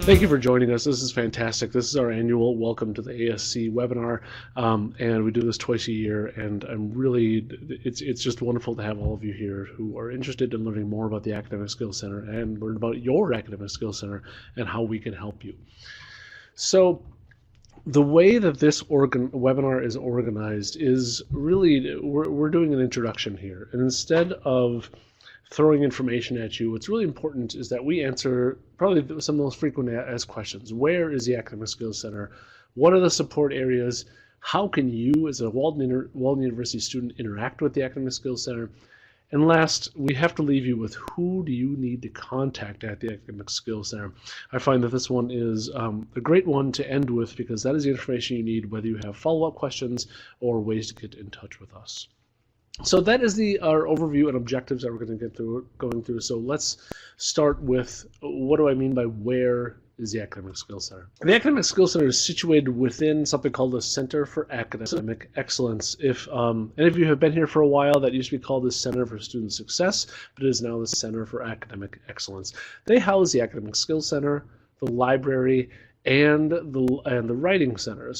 Thank you for joining us. This is fantastic. This is our annual Welcome to the ASC webinar, and we do this twice a year, and it's just wonderful to have all of you here who are interested in learning more about the Academic Skills Center and learn about your Academic Skills Center and how we can help you. So the way that this webinar is organized is really, we're doing an introduction here, and instead of throwing information at you, what's really important is that we answer probably some of the most frequently asked questions. Where is the Academic Skills Center? What are the support areas? How can you, as a Walden University student, interact with the Academic Skills Center? And last, we have to leave you with who do you need to contact at the Academic Skills Center. I find that this one is a great one to end with because that is the information you need, whether you have follow-up questions or ways to get in touch with us. So that is our overview and objectives that we're going to going through. So let's start with, what do I mean by where is the Academic Skills Center? The Academic Skills Center is situated within something called the Center for Academic Excellence. If any of you have been here for a while, that used to be called the Center for Student Success, but it is now the Center for Academic Excellence. They house the Academic Skills Center, the library, and the Writing Center.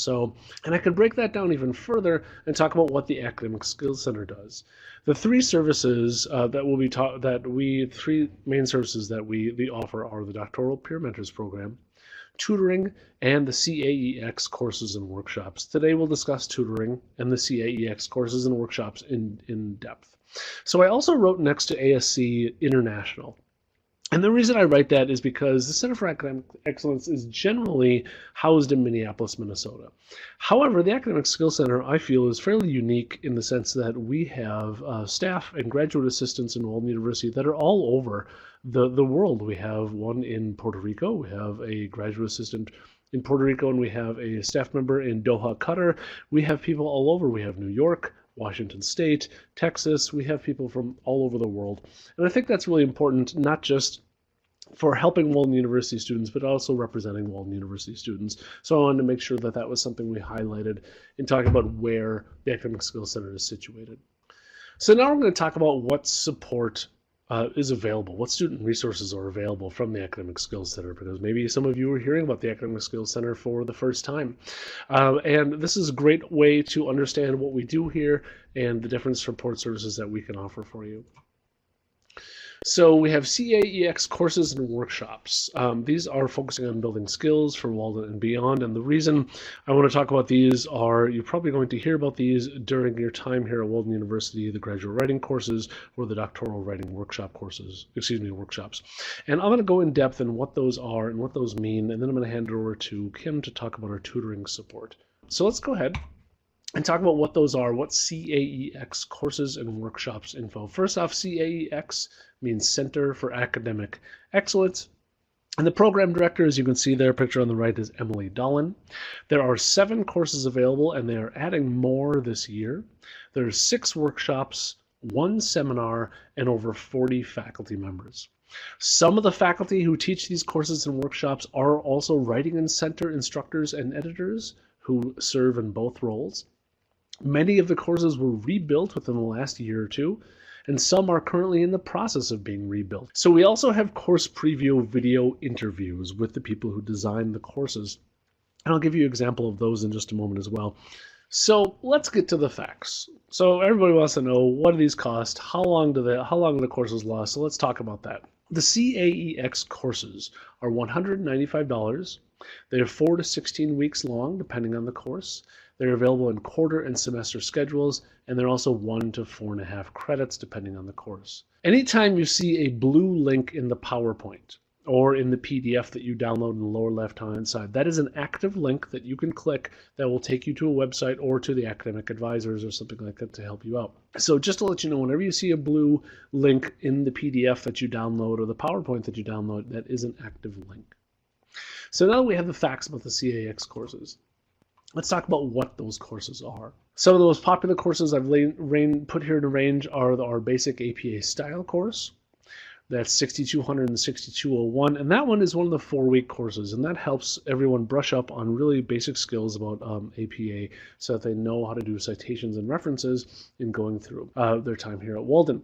And I can break that down even further and talk about what the Academic Skills Center does. The three services three main services that we offer are the Doctoral Peer Mentors Program, Tutoring, and the CAEX courses and workshops. Today we'll discuss tutoring and the CAEX courses and workshops in depth. So I also wrote next to ASC International. And the reason I write that is because the Center for Academic Excellence is generally housed in Minneapolis, Minnesota. However, the Academic Skills Center, I feel, is fairly unique in the sense that we have staff and graduate assistants in Walden University that are all over the world. We have one in Puerto Rico, we have a graduate assistant in Puerto Rico, and we have a staff member in Doha, Qatar. We have people all over. We have New York, Washington State, Texas. We have people from all over the world. And I think that's really important, not just for helping Walden University students, but also representing Walden University students. So I wanted to make sure that that was something we highlighted in talking about where the Academic Skills Center is situated. So now we're going to talk about what support is available, what student resources are available from the Academic Skills Center, because maybe some of you are hearing about the Academic Skills Center for the first time. And this is a great way to understand what we do here and the different support services that we can offer for you. So we have CAEX courses and workshops. These are focusing on building skills for Walden and beyond. And the reason I want to talk about these are you're probably going to hear about these during your time here at Walden University, the graduate writing courses or the doctoral writing workshops. And I'm going to go in depth in what those are and what those mean. And then I'm going to hand it over to Kim to talk about our tutoring support. So let's go ahead and talk about what those are, what CAEX courses and workshops info. First off, CAEX means Center for Academic Excellence. And the program director, as you can see there, picture on the right, is Emily Dolan. There are 7 courses available, and they are adding more this year. There's 6 workshops, 1 seminar, and over 40 faculty members. Some of the faculty who teach these courses and workshops are also writing and center instructors and editors who serve in both roles. Many of the courses were rebuilt within the last year or two, and some are currently in the process of being rebuilt. So we also have course preview video interviews with the people who designed the courses. And I'll give you an example of those in just a moment as well. So let's get to the facts. So everybody wants to know, what do these cost? How long do the courses last? So let's talk about that. The CAEX courses are $195. They are 4 to 16 weeks long, depending on the course. They're available in quarter and semester schedules, and they're also 1 to 4.5 credits, depending on the course. Anytime you see a blue link in the PowerPoint or in the PDF that you download in the lower left-hand side, that is an active link that you can click that will take you to a website or to the academic advisors or something like that to help you out. So just to let you know, whenever you see a blue link in the PDF that you download or the PowerPoint that you download, that is an active link. So now we have the facts about the CAEX courses. Let's talk about what those courses are. Some of the most popular courses I've put here in a range are our basic APA style course. That's 6200 and 6201, and that one is one of the 4-week courses, and that helps everyone brush up on really basic skills about APA so that they know how to do citations and references in going through their time here at Walden.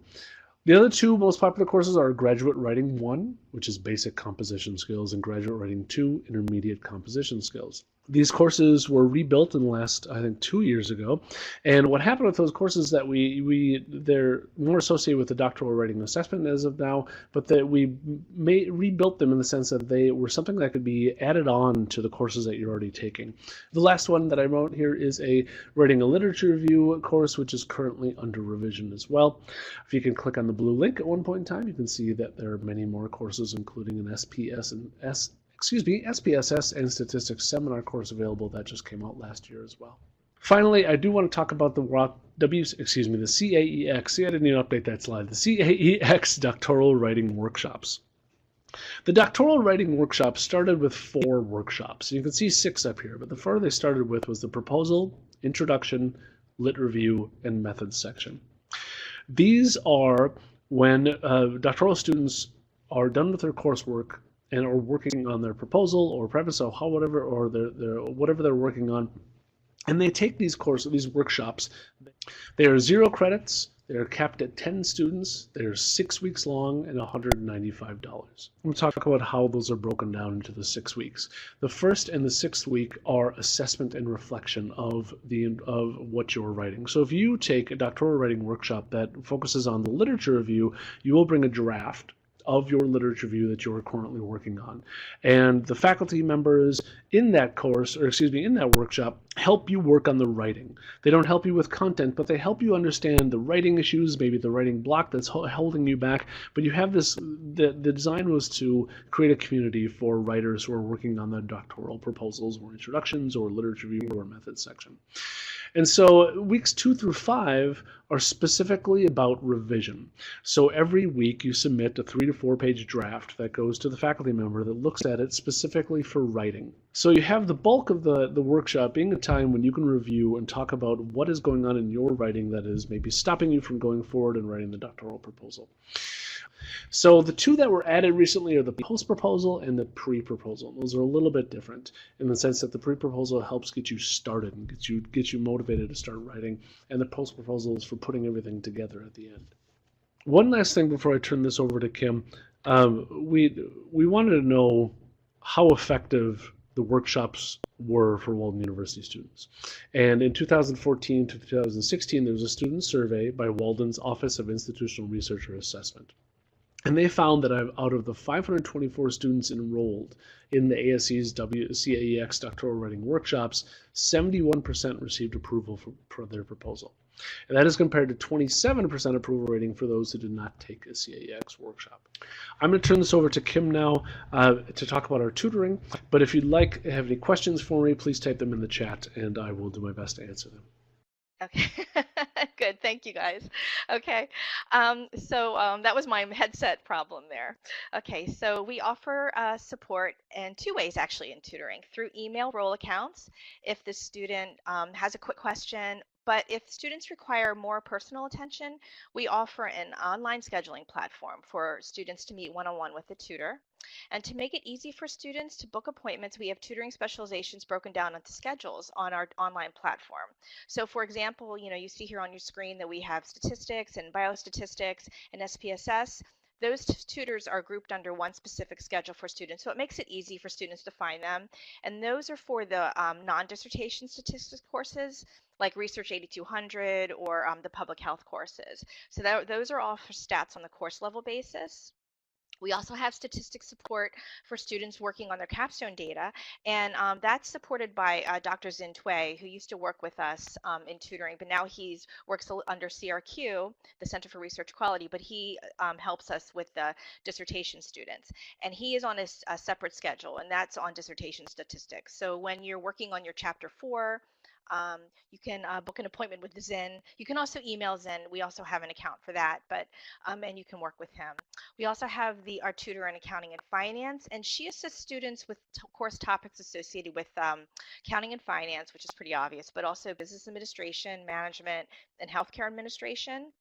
The other two most popular courses are Graduate Writing 1, which is basic composition skills, and Graduate Writing 2, intermediate composition skills. These courses were rebuilt in the last, I think, 2 years ago. And what happened with those courses is that they're more associated with the doctoral writing assessment as of now, but that we rebuilt them in the sense that they were something that could be added on to the courses that you're already taking. The last one that I wrote here is a Writing a Literature Review course, which is currently under revision as well. If you can click on the blue link at one point in time, you can see that there are many more courses, including an SPSS and Statistics seminar course available that just came out last year as well. Finally, I do want to talk about the CAEX. See, I didn't even update that slide. The CAEX Doctoral Writing Workshops. The doctoral writing workshop started with 4 workshops. You can see 6 up here, but the 4 they started with was the proposal, introduction, lit review, and methods section. These are when doctoral students are done with their coursework and are working on their proposal or preface or whatever, or whatever they're working on, and they take these workshops. They are 0 credits. They are capped at 10 students. They're 6 weeks long and $195. I'm going to talk about how those are broken down into the 6 weeks. The first and the 6th week are assessment and reflection of what you're writing. So if you take a doctoral writing workshop that focuses on the literature review, you will bring a draft of your literature review that you're currently working on. And the faculty members in that course, or excuse me, in that workshop, help you work on the writing. They don't help you with content, but they help you understand the writing issues, maybe the writing block that's holding you back. But you have this, the design was to create a community for writers who are working on their doctoral proposals or introductions or literature review or methods section. And so weeks 2 through 5 are specifically about revision. So every week you submit a 3 to 4 page draft that goes to the faculty member that looks at it specifically for writing. So you have the bulk of the workshop being a time when you can review and talk about what is going on in your writing that is maybe stopping you from going forward and writing the doctoral proposal. So the 2 that were added recently are the post-proposal and the pre-proposal. Those are a little bit different in the sense that the pre-proposal helps get you started and get you motivated to start writing, and the post-proposal is for putting everything together at the end. One last thing before I turn this over to Kim. We wanted to know how effective the workshops were for Walden University students. And in 2014 to 2016, there was a student survey by Walden's Office of Institutional Research or Assessment. And they found that out of the 524 students enrolled in the ASC's CAEX doctoral writing workshops, 71% received approval for their proposal. And that is compared to 27% approval rating for those who did not take a CAEX workshop. I'm going to turn this over to Kim now to talk about our tutoring. But if you'd have any questions for me, please type them in the chat and I will do my best to answer them. Okay, good. Thank you, guys. Okay, that was my headset problem there. Okay, so we offer support in 2 ways actually in tutoring: through email role accounts if the student has a quick question. But if students require more personal attention, we offer an online scheduling platform for students to meet one-on-one with a tutor. And to make it easy for students to book appointments, we have tutoring specializations broken down into schedules on our online platform. So for example, you see here on your screen that we have statistics and biostatistics and SPSS. Those tutors are grouped under one specific schedule for students, so it makes it easy for students to find them. And those are for the non-dissertation statistics courses, like Research 8200 or the public health courses. So those are all for stats on the course level basis. We also have statistics support for students working on their capstone data, and that's supported by Dr. Xin Tui, who used to work with us in tutoring, but now he works under CRQ, the Center for Research Quality, but he helps us with the dissertation students. And he is on a separate schedule, and that's on dissertation statistics. So when you're working on your Chapter 4, you can book an appointment with Zen. You can also email Zen. We also have an account for that, but and you can work with him. We also have our tutor in accounting and finance, and she assists students with course topics associated with accounting and finance, which is pretty obvious, but also business administration, management, and healthcare administration.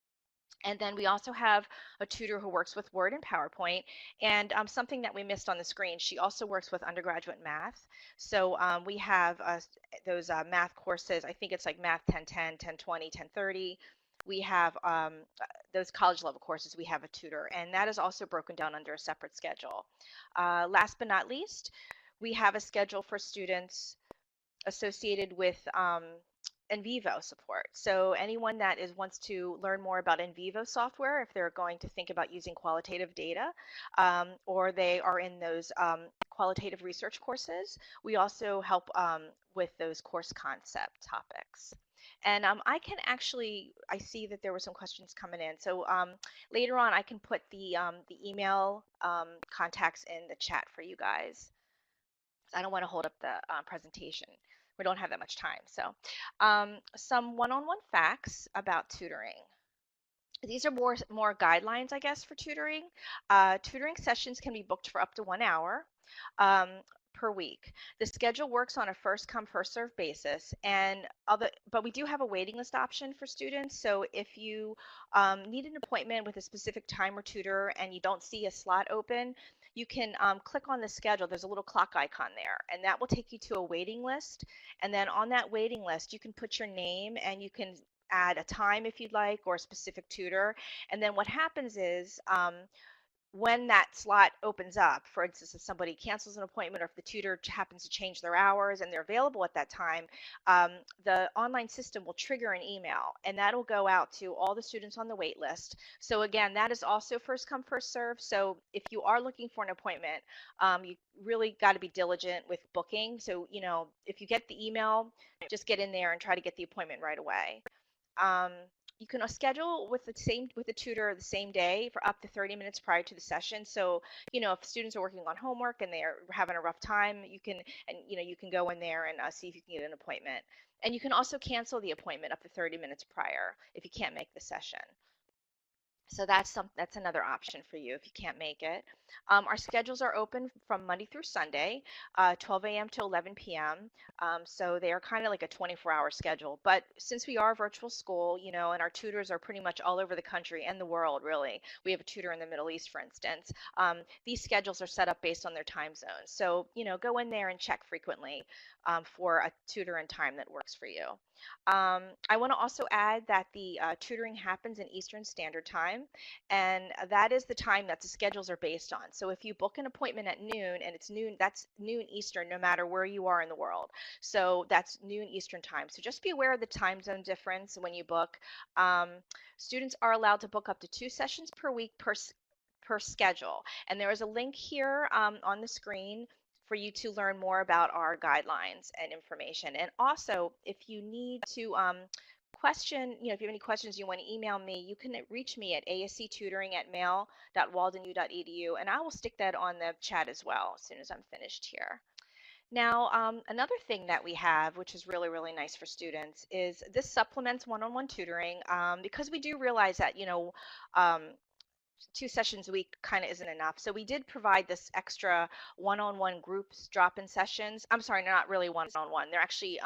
And then we also have a tutor who works with Word and PowerPoint. And something that we missed on the screen, she also works with undergraduate math. So we have those math courses. I think it's like Math 1010, 1020, 1030. we have those college level courses, we have a tutor, and that is also broken down under a separate schedule. Last but not least, we have a schedule for students associated with in vivo support. So anyone that wants to learn more about in vivo software, if they're going to think about using qualitative data, or they are in those qualitative research courses, we also help with those course concept topics. And I see that there were some questions coming in. So later on, I can put the email contacts in the chat for you guys. I don't want to hold up the presentation. We don't have that much time. So some one-on-one facts about tutoring. These are more guidelines, I guess, for tutoring. Tutoring sessions can be booked for up to 1 hour um, per week. The schedule works on a first come first served basis, but we do have a waiting list option for students. So if you need an appointment with a specific time or tutor and you don't see a slot open, you can click on the schedule. There's a little clock icon there, and that will take you to a waiting list. And then on that waiting list, you can put your name and you can add a time if you'd like, or a specific tutor. And then what happens is when that slot opens up, for instance, if somebody cancels an appointment or if the tutor happens to change their hours and they're available at that time, the online system will trigger an email, and that'll go out to all the students on the wait list. So again, that is also first come, first serve. So if you are looking for an appointment, you really got to be diligent with booking. So, if you get the email, just get in there and try to get the appointment right away. Um, you can schedule with the tutor the same day for up to 30 minutes prior to the session. So, if students are working on homework and they are having a rough time, you can go in there and see if you can get an appointment. And you can also cancel the appointment up to 30 minutes prior if you can't make the session. So that's another option for you if you can't make it. Our schedules are open from Monday through Sunday, 12 a.m. to 11 p.m. So they are kind of like a 24-hour schedule. But since we are a virtual school, and our tutors are pretty much all over the country and the world, really. We have a tutor in the Middle East, for instance. These schedules are set up based on their time zones. So, go in there and check frequently for a tutor and time that works for you. I want to also add that the tutoring happens in Eastern Standard Time, and that is the time that the schedules are based on. So if you book an appointment at noon and it's noon, that's noon Eastern, no matter where you are in the world. So that's noon Eastern Time. So just be aware of the time zone difference when you book. Um, Students are allowed to book up to 2 sessions per week per schedule. And there is a link here on the screen for you to learn more about our guidelines and information. And also, if you need to if you have any questions, you want to email me, you can reach me at asctutoring@mail.waldenu.edu, and I will stick that on the chat as well as soon as I'm finished here. Now, another thing that we have, which is really, really nice for students, is this supplements one-on-one tutoring because we do realize that, um, 2 sessions a week kind of isn't enough. So we did provide this extra one-on-one groups drop-in sessions. I'm sorry, not really one-on-one. They're actually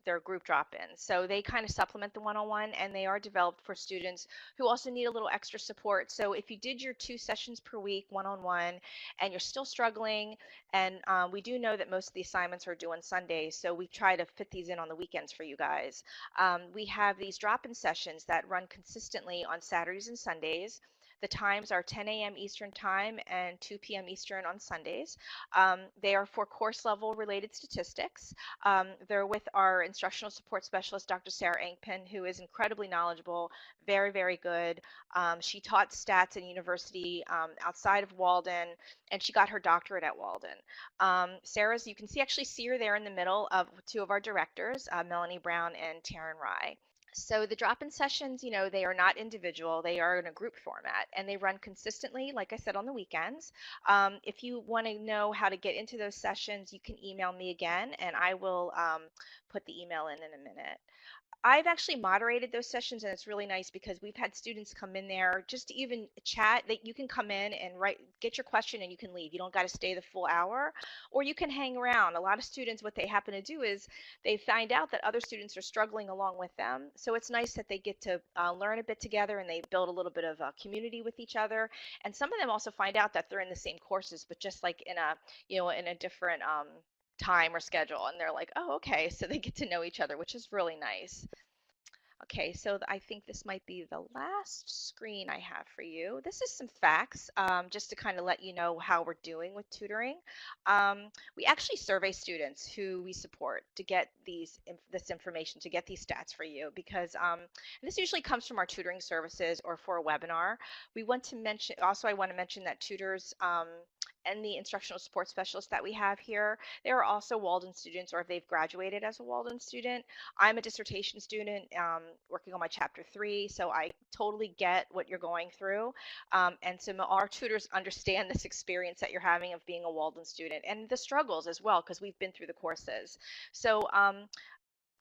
they're group drop-ins. So they kind of supplement the one-on-one, and they are developed for students who also need a little extra support. So if you did your 2 sessions per week one-on-one and you're still struggling, and we do know that most of the assignments are due on Sundays, so we try to fit these in on the weekends for you guys. We have these drop-in sessions that run consistently on Saturdays and Sundays. The times are 10 a.m. Eastern Time and 2 p.m. Eastern on Sundays. They are for course level related statistics. They're with our instructional support specialist, Dr. Sarah Engpen, who is incredibly knowledgeable, very, very good. She taught stats in university outside of Walden, and she got her doctorate at Walden. You can actually see her there in the middle of two of our directors, Melanie Brown and Taryn Rye. So the drop-in sessions, they are not individual. They are in a group format, and they run consistently, like I said, on the weekends. If you want to know how to get into those sessions, you can email me again, and I will put the email in a minute. I've actually moderated those sessions, and it's really nice because we've had students come in there just to even chat. That you can come in and get your question, and you can leave. You don't got to stay the full hour, or you can hang around. A lot of students, what they happen to do is they find out that other students are struggling along with them. So it's nice that they get to learn a bit together, and they build a little bit of a community with each other. And some of them also find out that they're in the same courses, but just like in a different time or schedule, and they're like, oh, okay, so they get to know each other, which is really nice. Okay, so I think this might be the last screen I have for you. This is some facts, just to kind of let you know how we're doing with tutoring. We actually survey students who we support to get this information, to get these stats for you, because this usually comes from our tutoring services or for a webinar. We want to mention, also I want to mention that tutors and the instructional support specialists that we have here, they are also Walden students, or if they've graduated as a Walden student. I'm a dissertation student working on my chapter 3, so I totally get what you're going through. And so our tutors understand this experience that you're having of being a Walden student and the struggles as well, because we've been through the courses. So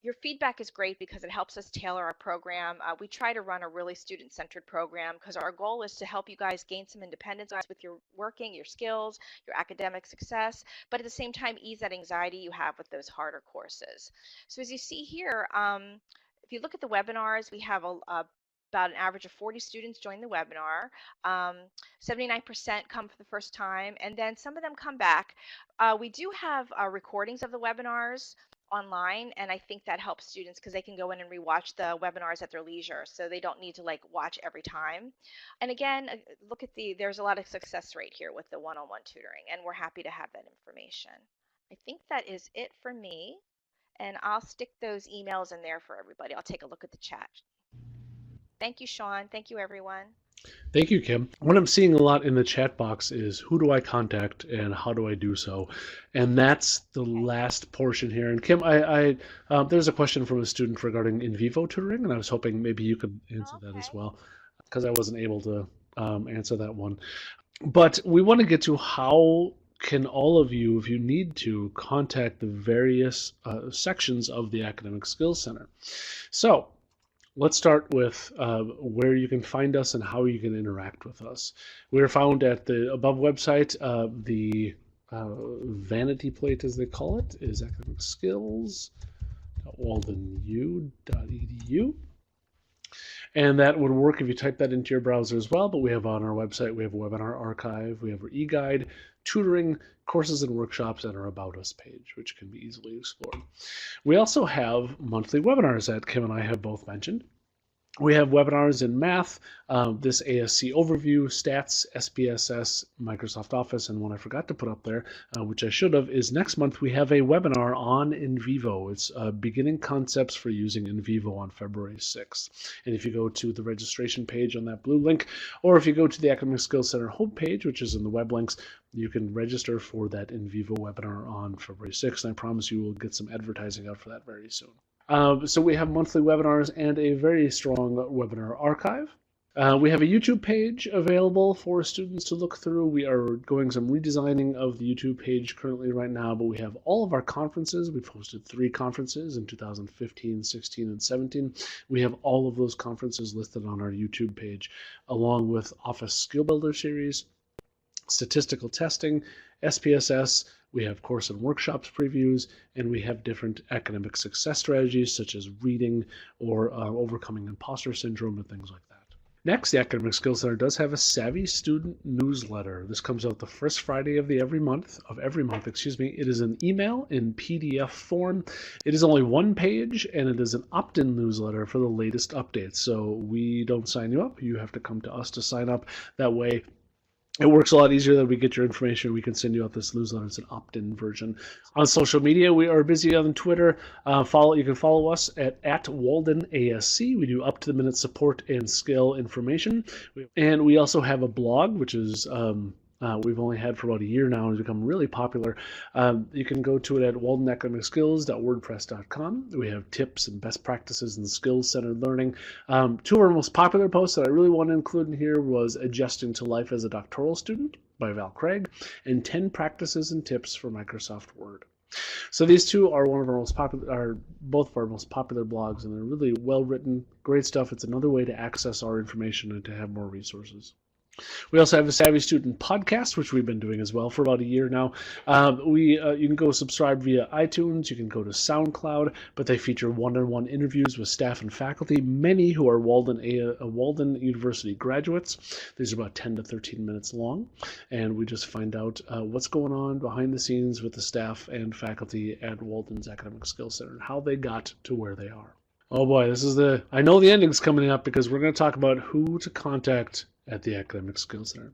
your feedback is great because it helps us tailor our program. We try to run a really student-centered program because our goal is to help you guys gain some independence with your working, your skills, your academic success, but at the same time ease that anxiety you have with those harder courses. So as you see here, if you look at the webinars, we have about an average of 40 students join the webinar. 79% come for the first time, and then some of them come back. We do have recordings of the webinars online, and I think that helps students because they can go in and rewatch the webinars at their leisure, so they don't need to like watch every time. And again, look at there's a lot of success rate here with the one-on-one tutoring, and we're happy to have that information. I think that is it for me, and I'll stick those emails in there for everybody. I'll take a look at the chat. Thank you, Sean. Thank you, everyone. Thank you, Kim. What I'm seeing a lot in the chat box is who do I contact and how do I do so? And that's the last portion here. And Kim, there's a question from a student regarding in vivo tutoring, and I was hoping maybe you could answer that as well, because I wasn't able to answer that one. But we want to get to how can all of you, if you need to, contact the various sections of the Academic Skills Center. So let's start with where you can find us and how you can interact with us. We are found at the above website. The vanity plate, as they call it, is academicskills.waldenu.edu. And that would work if you type that into your browser as well. But we have on our website, we have a webinar archive, we have our e-guide, tutoring, courses and workshops, and our About Us page, which can be easily explored. We also have monthly webinars that Kim and I have both mentioned. We have webinars in math, this ASC overview, stats, SPSS, Microsoft Office, and one I forgot to put up there, which I should have, is next month we have a webinar on in vivo. It's beginning concepts for using in vivo on February 6th. And if you go to the registration page on that blue link, or if you go to the Academic Skills Center homepage, which is in the web links, you can register for that in vivo webinar on February 6th. And I promise you will get some advertising out for that very soon. So we have monthly webinars and a very strong webinar archive. We have a YouTube page available for students to look through. We are going some redesigning of the YouTube page currently right now, but we have all of our conferences. We've hosted 3 conferences in 2015, 16, and 17. We have all of those conferences listed on our YouTube page, along with Office Skill Builder series, statistical testing, SPSS. We have course and workshops previews, and we have different academic success strategies such as reading or overcoming imposter syndrome and things like that. Next, the Academic Skills Center does have a Savvy Student newsletter. This comes out the first Friday of every month. It is an email in PDF form. It is only 1 page, and it is an opt-in newsletter for the latest updates. So we don't sign you up. You have to come to us to sign up. That way, it works a lot easier that we get your information. We can send you out this newsletter. It's an opt-in version. On social media, we are busy on Twitter. You can follow us at Walden ASC. We do up-to-the-minute support and skill information. And we also have a blog, which is we've only had for about a year now, and it's become really popular. You can go to it at waldenacademicskills.wordpress.com. We have tips and best practices and skills-centered learning. 2 of our most popular posts that I really want to include in here was Adjusting to Life as a Doctoral Student by Val Craig, and 10 practices and tips for Microsoft Word. So these 2 are both of our most popular blogs, and they're really well written, great stuff. It's another way to access our information and to have more resources. We also have a Savvy Student podcast, which we've been doing as well for about a year now. You can go subscribe via iTunes. You can go to SoundCloud, but they feature one-on-one interviews with staff and faculty, many who are Walden University graduates. These are about 10 to 13 minutes long, and we just find out what's going on behind the scenes with the staff and faculty at Walden's Academic Skills Center and how they got to where they are. Oh boy, I know the ending's coming up because we're going to talk about who to contact at the Academic Skills Center.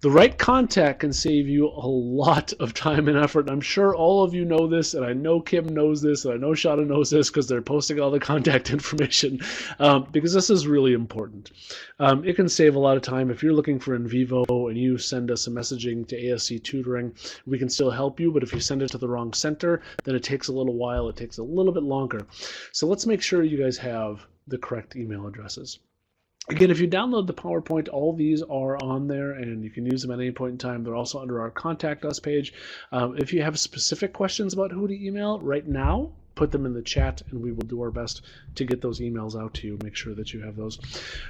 The right contact can save you a lot of time and effort. I'm sure all of you know this, and I know Kim knows this, and I know Shauna knows this because they're posting all the contact information, because this is really important. It can save a lot of time. If you're looking for in vivo and you send us a messaging to ASC Tutoring, we can still help you, but if you send it to the wrong center, then it takes a little while. It takes a little bit longer. So let's make sure you guys have the correct email addresses. Again, if you download the PowerPoint, all these are on there and you can use them at any point in time. They're also under our Contact Us page. If you have specific questions about who to email right now, put them in the chat and we will do our best to get those emails out to you, make sure that you have those.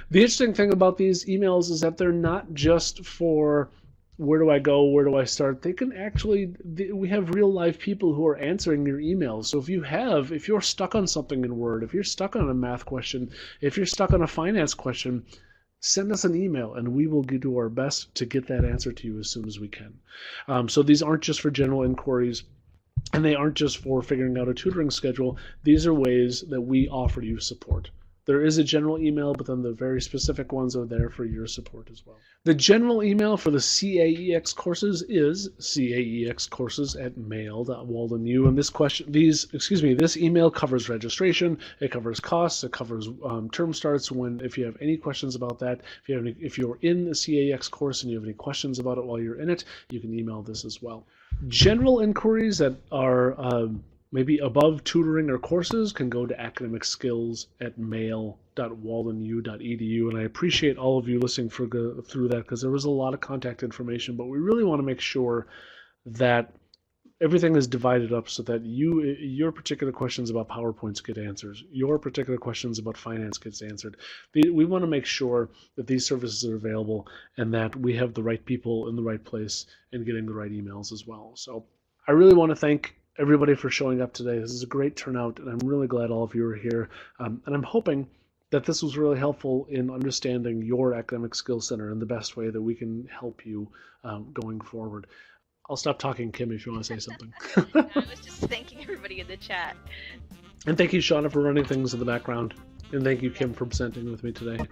The interesting thing about these emails is that they're not just for where do I go, where do I start. They can actually, we have real live people who are answering your emails. So if you're stuck on something in Word, if you're stuck on a math question, if you're stuck on a finance question, send us an email and we will do our best to get that answer to you as soon as we can. So these aren't just for general inquiries, and they aren't just for figuring out a tutoring schedule. These are ways that we offer you support. There is a general email, but then the very specific ones are there for your support as well. The general email for the CAEX courses is caexcourses@mail.waldenu. And this email covers registration, it covers costs, it covers term starts. If you have any questions about that, if you're in the CAEX course and you have any questions about it while you're in it, you can email this as well. General inquiries that are maybe above tutoring or courses can go to academicskills@mail.waldenu.edu. And I appreciate all of you listening through that because there was a lot of contact information, but we really want to make sure that everything is divided up so that your particular questions about PowerPoints get answers. Your particular questions about finance gets answered. We want to make sure that these services are available and that we have the right people in the right place and getting the right emails as well. So I really want to thank everybody for showing up today. This is a great turnout, and I'm really glad all of you are here. And I'm hoping that this was really helpful in understanding your Academic Skills Center and the best way that we can help you going forward. I'll stop talking, Kim, if you want to say something. I was just thanking everybody in the chat. And thank you, Shauna, for running things in the background. And thank you, Kim, for presenting with me today.